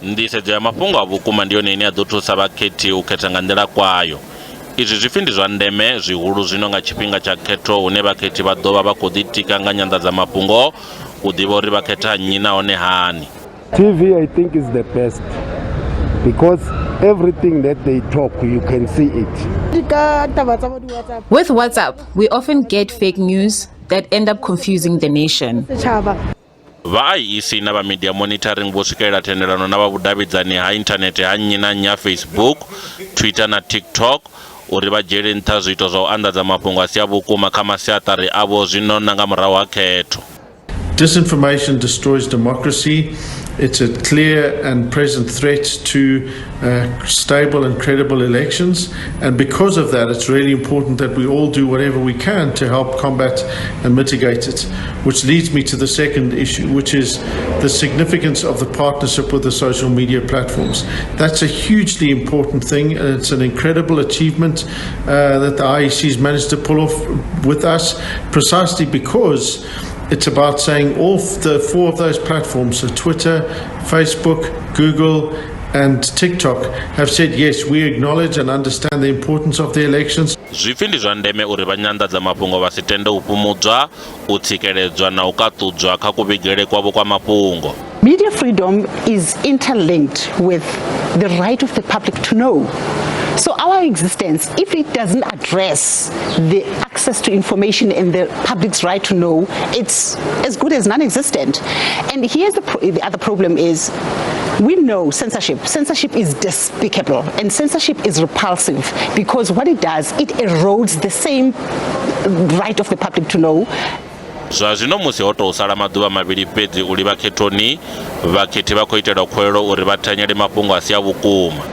Nḓisedzo ya mafhungo a vhukuma ndi yone ine ya ḓo thusa vhakhethi u khetha nga nḓila kwayo. Izwi zwifhi ndi zwa ndeme zwihulu zwino nga tshifhinga tsha khetho hune vhakhethi vha ḓo vha vha khou ḓitika nga nyanḓadzamafhungo u ḓivha uri vha khetha nnyi nahone hani. TV, I think, is the best because everything that they talk, you can see it. With WhatsApp, we often get fake news that end up confusing the nation. Vha IEC na vha media monitoring vho swikelela thendelano na vha vhudavhidzani ha inthanethe ha nnyi na nnyi ha Facebook, Twitter na TikTok uri vha dzhiele nṱha zwiito zwa u anḓadza mafhungo a si a vhukuma kha masiaṱari avho zwino na nga murahu ha khetho. Disinformation destroys democracy. It's a clear and present threat to stable and credible elections. And because of that, it's really important that we all do whatever we can to help combat and mitigate it. Which leads me to the second issue, which is the significance of the partnership with the social media platforms. That's a hugely important thing, and it's an incredible achievement that the IEC has managed to pull off with us, precisely because it's about saying all the four of those platforms, so Twitter, Facebook, Google, and TikTok, have said yes, we acknowledge and understand the importance of the elections. Zwifhi ndi zwa ndeme uri vha nyanḓadzamafhungo vha si tende u fhumudzwa, u tsikeledzwa na u kaṱudzwa kha kuvhigele kwavho kwa mafhungo. Media freedom is interlinked with the right of the public to know. So our existence, if it doesn't address the access to information and the public's right to know, it's as good as non-existent. And here's the other problem is, we know censorship. Censorship is despicable and censorship is repulsive because what it does, it erodes the same right of the public to know. Zwa zwino musi ho tou sala maḓuvha mavhili fhedzi uri vhakhethoni vhakhethi vha khou itelwa khuwelo uri vha thanyele mafhungo a si a vhukuma.